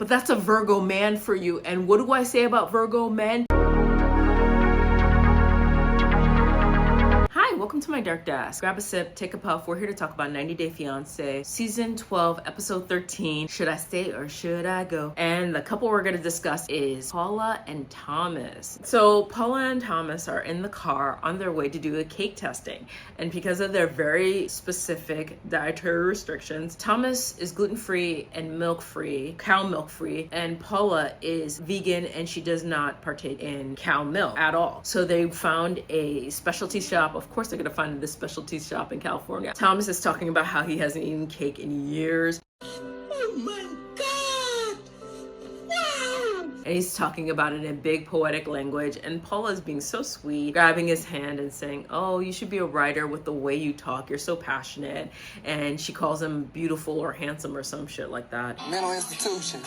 But that's a Virgo man for you. And what do I say about Virgo men? Hi, welcome to my dark desk. Grab a sip, take a puff. We're here to talk about 90 Day Fiance, season 12, episode 13. Should I stay or should I go? And the couple we're going to discuss is Paula and Thomas. So Paula and Thomas are in the car on their way to do a cake testing. And because of their very specific dietary restrictions, Thomas is gluten-free and milk-free, cow milk-free, and Paula is vegan and she does not partake in cow milk at all. So they found a specialty shop. Of course they're gonna find this specialty shop in California. Thomas is talking about how he hasn't eaten cake in years. Oh my God! Wow! And he's talking about it in big poetic language, and Paula's being so sweet, grabbing his hand and saying, oh, you should be a writer with the way you talk, you're so passionate. And she calls him beautiful or handsome or some shit like that. Mental institution.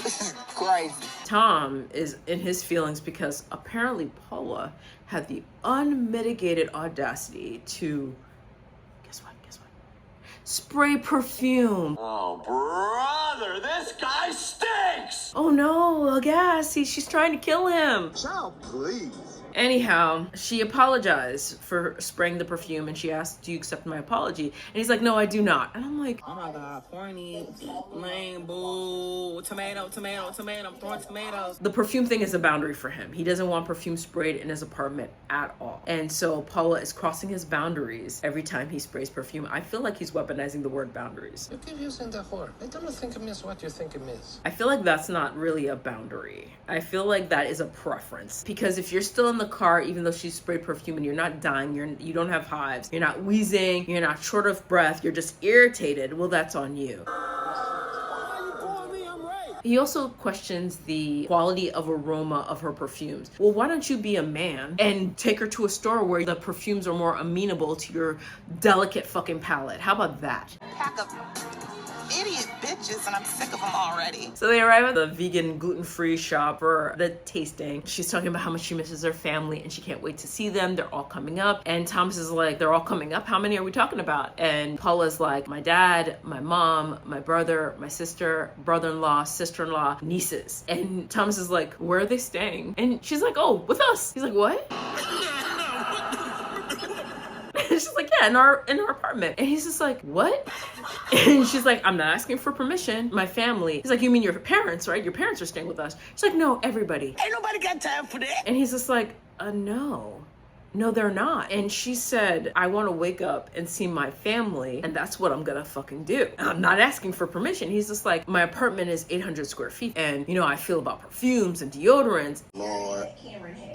Crazy. Tom is in his feelings because apparently Paula had the unmitigated audacity to, guess what, spray perfume. Oh, brother, this guy stinks! Oh no, gas, she's trying to kill him. Child, please. Anyhow, she apologized for spraying the perfume and she asked, do you accept my apology? And he's like, no, I do not. And I'm like, oh my God, corny, lame, boo, tomato, I'm throwing tomatoes. the perfume thing is a boundary for him. He doesn't want perfume sprayed in his apartment at all. And so Paula is crossing his boundaries every time he sprays perfume. I feel like he's weaponizing the word boundaries. You keep using the word. I don't think it means what you think it means. I feel like that's not really a boundary. I feel like that is a preference. Because if you're still in the car, even though she sprayed perfume and you're not dying, you don't have hives, you're not wheezing, you're not short of breath, you're just irritated, well, that's on you. He also questions the quality of aroma of her perfumes. Well, why don't you be a man and take her to a store where the perfumes are more amenable to your delicate fucking palate? How about that? Pack of idiot bitches, and I'm sick of them already. So they arrive at the vegan gluten-free shop for the tasting. She's talking about how much she misses her family and she can't wait to see them. They're all coming up. And Thomas is like, they're all coming up? How many are we talking about? And Paula's like, my dad, my mom, my brother, my sister, brother-in-law, sister-in-law, nieces. And Thomas is like, where are they staying? And she's like, oh, with us. He's like, what? She's like, yeah, in our apartment. And he's just like, what? And she's like, I'm not asking for permission. My family. He's like, you mean your parents, right? Your parents are staying with us. She's like, no, everybody. Ain't nobody got time for that. And he's just like, no, they're not. And she said, I want to wake up and see my family, and that's what I'm gonna fucking do. I'm not asking for permission. He's just like, my apartment is 800 square feet, and you know, I feel about perfumes and deodorants. Lord,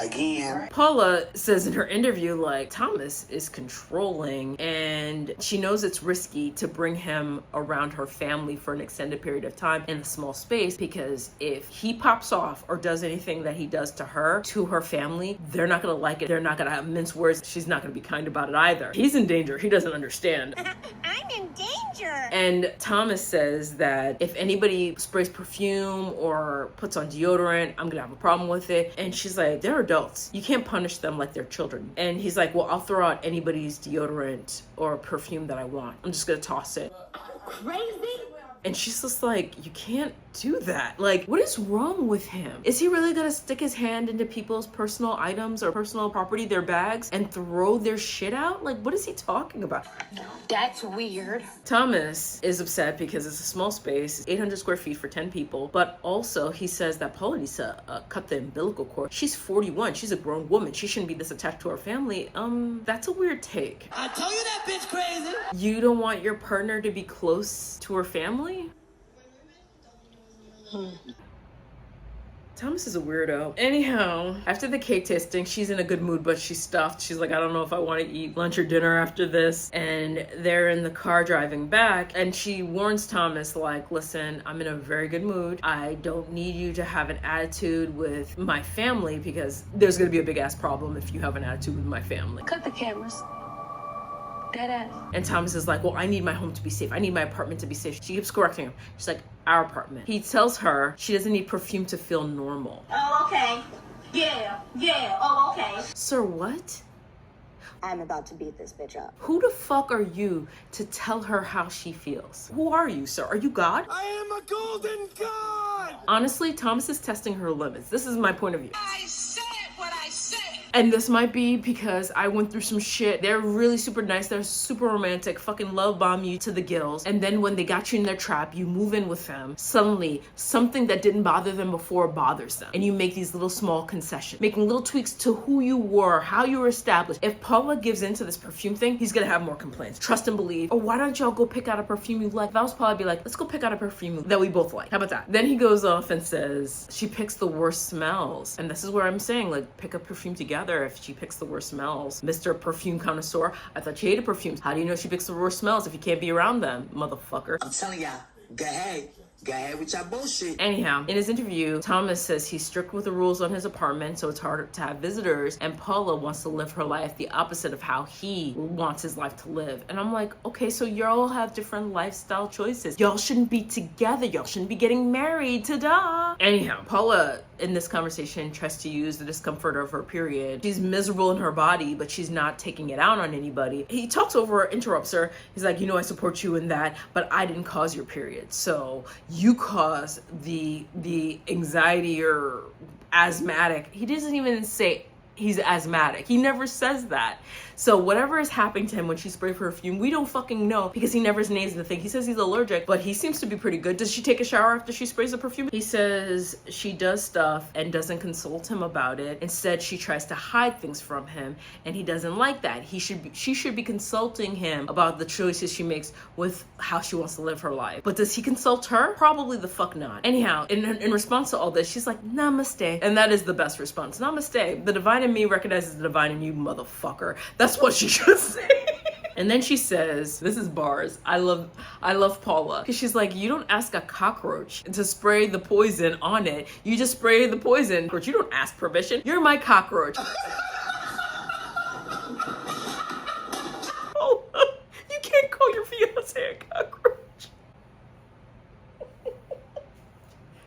again. Paula says in her interview, like, Thomas is controlling, and she knows it's risky to bring him around her family for an extended period of time in a small space, because if he pops off or does anything that he does to her, to her family, they're not gonna like it. They're not gonna have mince words. She's not gonna be kind about it either. He's in danger. He doesn't understand. I'm in danger. And Thomas says that if anybody sprays perfume or puts on deodorant, I'm gonna have a problem with it. And she's like, they're adults. You can't punish them like they're children. And he's like, well, I'll throw out anybody's deodorant or perfume that I want. I'm just gonna toss it. Crazy? And she's just like, you can't do that. Like, what is wrong with him? Is he really gonna stick his hand into people's personal items or personal property, their bags, and throw their shit out? Like, what is he talking about? That's weird. Thomas is upset because it's a small space, 800 square feet for 10 people, but also he says that Paula needs to cut the umbilical cord. She's 41, she's a grown woman. She shouldn't be this attached to her family. That's a weird take. I told you that bitch crazy. You don't want your partner to be close to her family? Thomas is a weirdo. Anyhow, after the cake tasting, she's in a good mood, but she's stuffed. She's like, I don't know if I want to eat lunch or dinner after this. And they're in the car driving back, and she warns Thomas, like, listen, I'm in a very good mood. I don't need you to have an attitude with my family, because there's going to be a big ass problem if you have an attitude with my family. Cut the cameras. Deadass. And Thomas is like, well, I need my home to be safe. I need my apartment to be safe. She keeps correcting him. She's like, our apartment. He tells her she doesn't need perfume to feel normal. Oh, okay. Yeah. Oh, okay. Sir, what? I'm about to beat this bitch up. Who the fuck are you to tell her how she feels? Who are you, sir? Are you God? I am a golden god! Honestly, Thomas is testing her limits. This is my point of view. I said what I said. And this might be because I went through some shit. They're really super nice. They're super romantic. Fucking love bomb you to the gills. And then when they got you in their trap, you move in with them. Suddenly, something that didn't bother them before bothers them. And you make these little small concessions, making little tweaks to who you were, how you were established. If Paula gives into this perfume thing, he's gonna have more complaints. Trust and believe. Or why don't y'all go pick out a perfume you like? If I was Paula, I'd be like, let's go pick out a perfume that we both like. How about that? Then he goes off and says, she picks the worst smells. And this is where I'm saying, like, pick a perfume together if she picks the worst smells. Mr. Perfume Connoisseur, I thought she hated perfumes. How do you know she picks the worst smells if you can't be around them, motherfucker? I'm telling y'all, go ahead. Go ahead with your bullshit. Anyhow, in his interview, Thomas says he's strict with the rules on his apartment, so it's harder to have visitors, and Paula wants to live her life the opposite of how he wants his life to live. And I'm like, okay, so y'all have different lifestyle choices. Y'all shouldn't be together. Y'all shouldn't be getting married. Ta-da! Anyhow, Paula, in this conversation, tries to use the discomfort of her period. She's miserable in her body, but she's not taking it out on anybody. He talks over her, interrupts her. He's like, you know, I support you in that, but I didn't cause your period. So you caused the anxiety or asthmatic. He doesn't even say he's asthmatic. He never says that. So whatever is happening to him when she sprays perfume, we don't fucking know because he never names the thing. He says he's allergic, but he seems to be pretty good. Does she take a shower after she sprays the perfume? He says she does stuff and doesn't consult him about it. Instead, she tries to hide things from him, and he doesn't like that. She should be consulting him about the choices she makes with how she wants to live her life. But does he consult her? Probably the fuck not. Anyhow, in response to all this, she's like, namaste. And that is the best response. Namaste. The divine in me recognizes the divine in you, motherfucker. That's what she should say. And then she says, this is bars. I love Paula. Because she's like, you don't ask a cockroach to spray the poison on it. You just spray the poison. But you don't ask permission. You're my cockroach. Oh, you can't call your fiance a cockroach.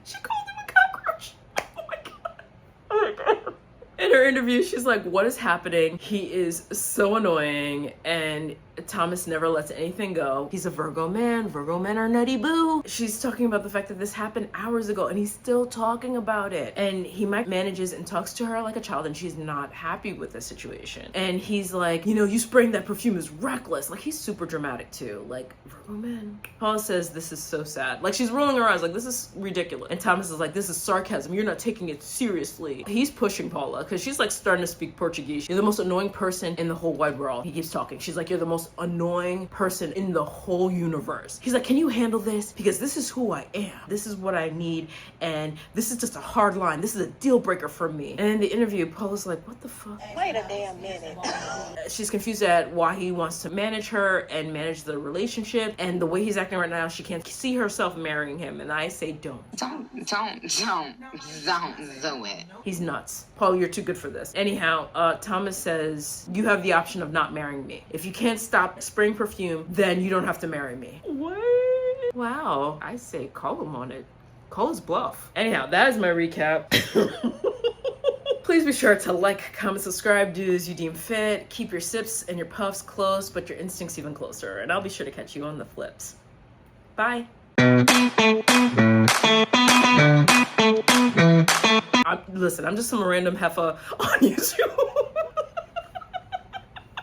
She called him a cockroach. Oh my God. Oh my God. In her interview, she's like, what is happening? He is so annoying, and Thomas never lets anything go. He's a Virgo man. Virgo men are nutty boo. She's talking about the fact that this happened hours ago, and he's still talking about it. And he manages and talks to her like a child, and she's not happy with the situation. And he's like, you know, you spraying that perfume is reckless. Like, he's super dramatic too. Like, Virgo men. Paula says, this is so sad. Like, she's rolling her eyes like, this is ridiculous. And Thomas is like, this is sarcasm. You're not taking it seriously. He's pushing Paula because she's like starting to speak Portuguese. You're the most annoying person in the whole wide world. He keeps talking. She's like, you're the most annoying person in the whole universe. He's like, can you handle this? Because this is who I am. This is what I need. And this is just a hard line. This is a deal breaker for me. And in the interview, Paula's like, what the fuck? Wait a damn minute. She's confused at why he wants to manage her and manage the relationship. And the way he's acting right now, she can't see herself marrying him. And I say, don't. Don't do it. He's nuts. Paul, you're too good for this. Anyhow, Thomas says, you have the option of not marrying me. If you can't stop spraying perfume, then you don't have to marry me. What? Wow. I say call him on it. Call his bluff. Anyhow, that is my recap. Please be sure to like, comment, subscribe, do as you deem fit. Keep your sips and your puffs close, but your instincts even closer. And I'll be sure to catch you on the flips. Bye. Listen, I'm just some random heifer on YouTube.